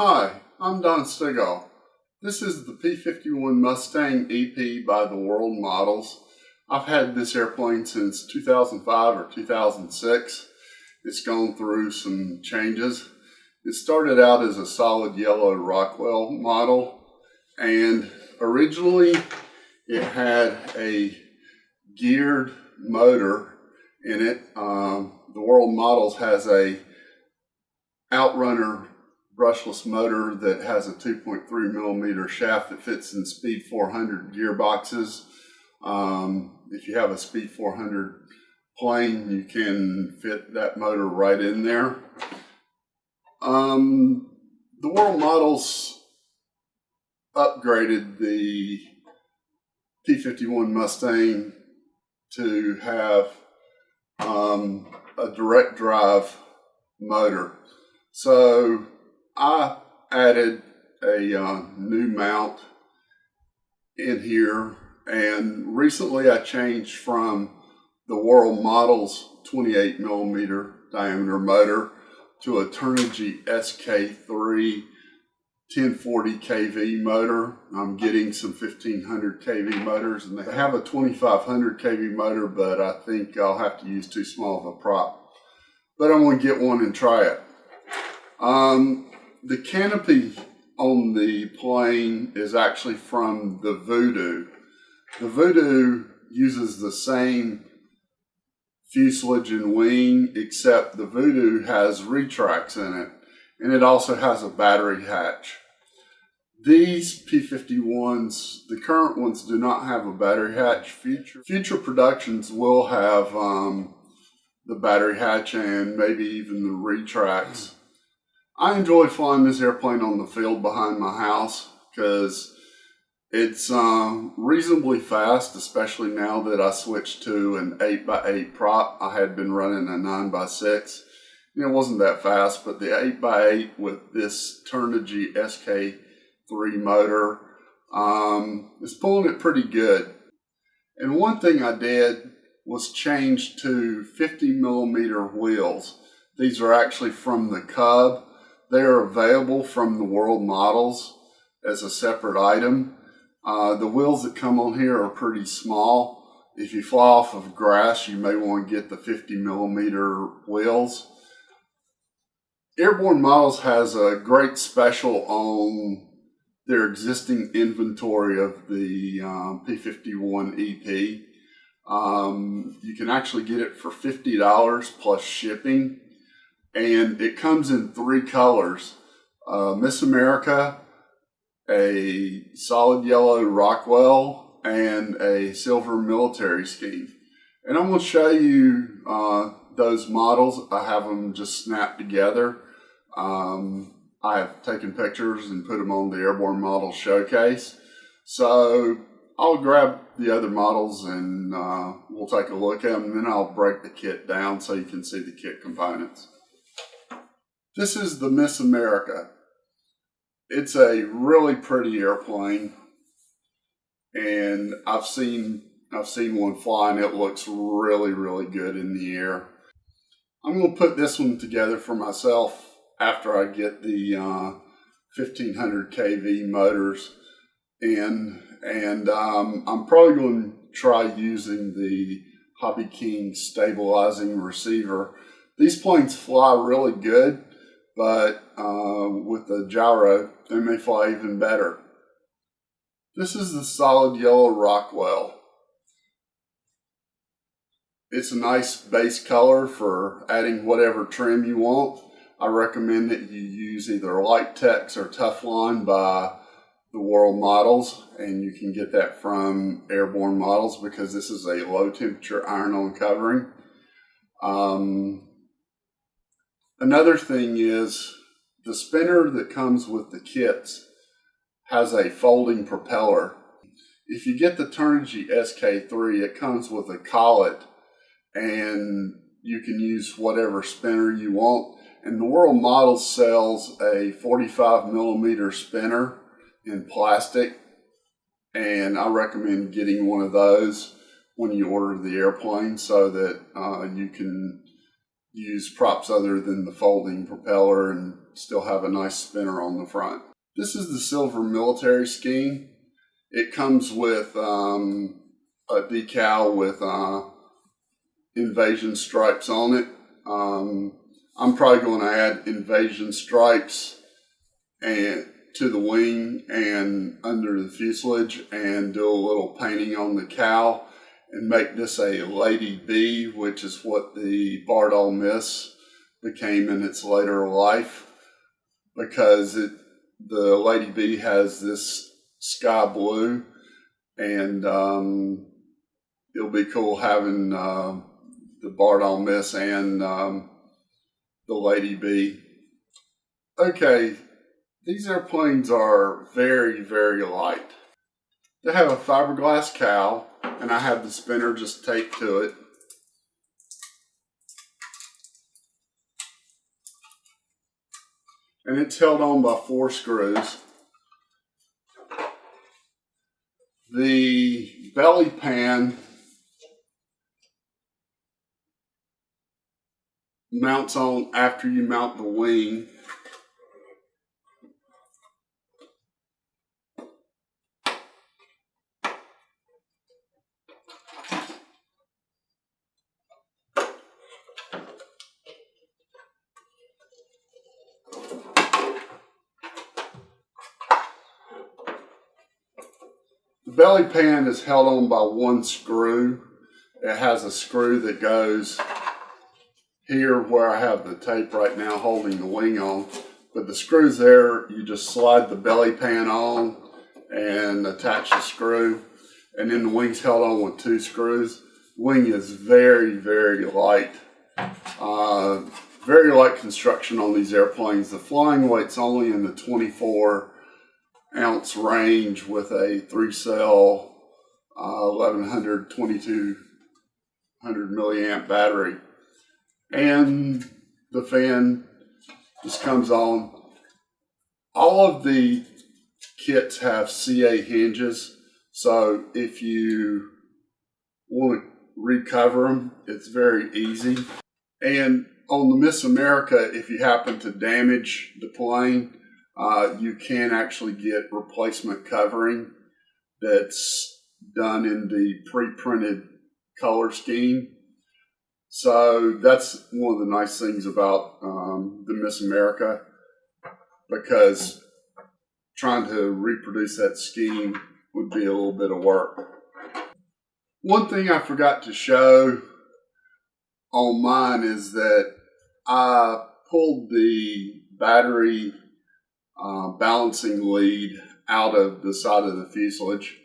Hi, I'm Don Stegall. This is the P-51 Mustang EP by the World Models. I've had this airplane since 2005 or 2006. It's gone through some changes. It started out as a solid yellow Rockwell model, and originally it had a geared motor in it. The World Models has a Outrunner brushless motor that has a 2.3 millimeter shaft that fits in Speed 400 gearboxes. If you have a Speed 400 plane, you can fit that motor right in there. The World Models upgraded the P-51 Mustang to have a direct drive motor. So I added a new mount in here, and recently I changed from the World Models 28 millimeter diameter motor to a Turnigy SK3 1040 kV motor. I'm getting some 1500 kV motors, and they have a 2500 kV motor, but I think I'll have to use too small of a prop. But I'm going to get one and try it. The canopy on the plane is actually from the Voodoo. The Voodoo uses the same fuselage and wing, except the Voodoo has retracts in it, and it also has a battery hatch. These P-51s, the current ones, do not have a battery hatch. Future productions will have the battery hatch and maybe even the retracts. I enjoy flying this airplane on the field behind my house because it's reasonably fast, especially now that I switched to an 8x8 prop. I had been running a 9x6. And it wasn't that fast, but the 8x8 with this Turnigy SK3 motor is pulling it pretty good. And one thing I did was change to 50 millimeter wheels. These are actually from the Cub. They are available from the World Models as a separate item. The wheels that come on here are pretty small. If you fly off of grass, you may want to get the 50 millimeter wheels. Airborne Models has a great special on their existing inventory of the P-51 EP. You can actually get it for $50 plus shipping. And it comes in 3 colors, Miss America, a solid yellow Rockwell, and a silver military scheme. And I'm going to show you those models. I have them just snapped together. I have taken pictures and put them on the Airborne Model Showcase. So I'll grab the other models and we'll take a look at them, and then I'll break the kit down so you can see the kit components. This is the Miss America. It's a really pretty airplane, and I've seen one fly, and it looks really, really good in the air. I'm going to put this one together for myself after I get the 1500 kV motors in, and I'm probably going to try using the Hobby King stabilizing receiver. These planes fly really good, but with the gyro, they may fly even better. This is the solid yellow Rockwell. It's a nice base color for adding whatever trim you want. I recommend that you use either Light Tex or Teflon by the World Models, and you can get that from Airborne Models because this is a low temperature iron-on covering. Another thing is the spinner that comes with the kits has a folding propeller. If you get the Turnigy SK3, it comes with a collet, and you can use whatever spinner you want. And the World Models sells a 45 millimeter spinner in plastic, and I recommend getting one of those when you order the airplane so that you can use props other than the folding propeller and still have a nice spinner on the front. This is the silver military scheme. It comes with a decal with invasion stripes on it. I'm probably going to add invasion stripes and to the wing and under the fuselage and do a little painting on the cowl and make this a Lady B, which is what the Bardol Miss became in its later life, because the Lady B has this sky blue, and it'll be cool having the Bardol Miss and the Lady B. Okay, these airplanes are very, very light. They have a fiberglass cowl, and I have the spinner just taped to it. And it's held on by 4 screws. The belly pan mounts on after you mount the wing. The belly pan is held on by 1 screw. It has a screw that goes here where I have the tape right now holding the wing on. But the screw's there, you just slide the belly pan on and attach the screw. And then the wing's held on with 2 screws. The wing is very, very light. Very light construction on these airplanes. The flying weight's only in the 24-ounce range with a 3-cell 1100 2200 milliamp battery. And the fan just comes on. All of the kits have CA hinges, so if you want to recover them, it's very easy. And on the Miss America, if you happen to damage the plane, you can actually get replacement covering that's done in the pre-printed color scheme. So that's one of the nice things about the Miss America, because trying to reproduce that scheme would be a little bit of work. One thing I forgot to show on mine is that I pulled the battery balancing lead out of the side of the fuselage.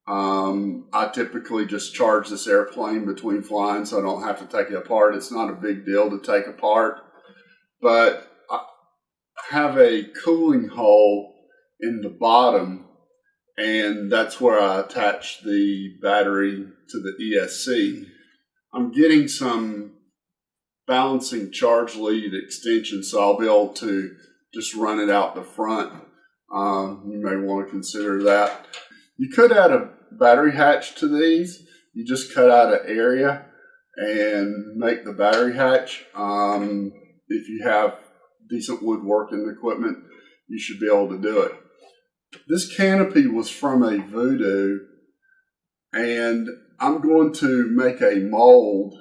I typically just charge this airplane between flying so I don't have to take it apart. It's not a big deal to take apart, but I have a cooling hole in the bottom, and that's where I attach the battery to the ESC. I'm getting some balancing charge lead extension, so I'll be able to just run it out the front. You may want to consider that. You could add a battery hatch to these. You just cut out an area and make the battery hatch. If you have decent woodworking equipment, you should be able to do it. This canopy was from a Voodoo, and I'm going to make a mold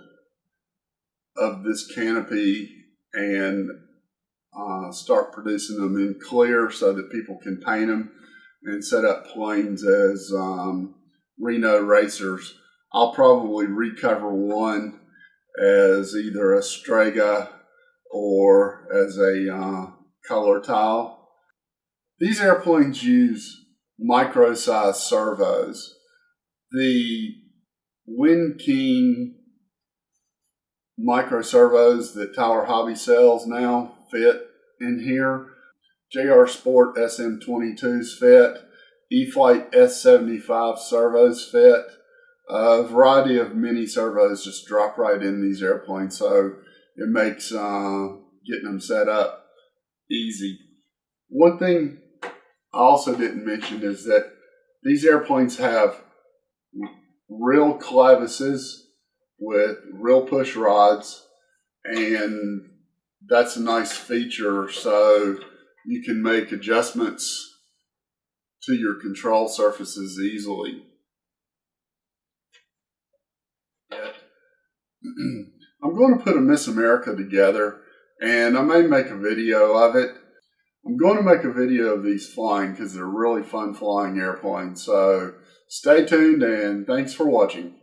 of this canopy and start producing them in clear so that people can paint them and set up planes as Reno racers. I'll probably recover one as either a Stegall or as a color tile. These airplanes use micro-sized servos. The Wind King micro servos that Tyler Hobby sells now fit in here. JR Sport SM22s fit. E-Flight S75 servos fit. A variety of mini servos just drop right in these airplanes, so it makes getting them set up easy. One thing I also didn't mention is that these airplanes have real clevises with real push rods, and that's a nice feature. So you can make adjustments to your control surfaces easily. I'm going to put a Miss America together, and I may make a video of it. I'm going to make a video of these flying because they're really fun flying airplanes. So stay tuned, and thanks for watching.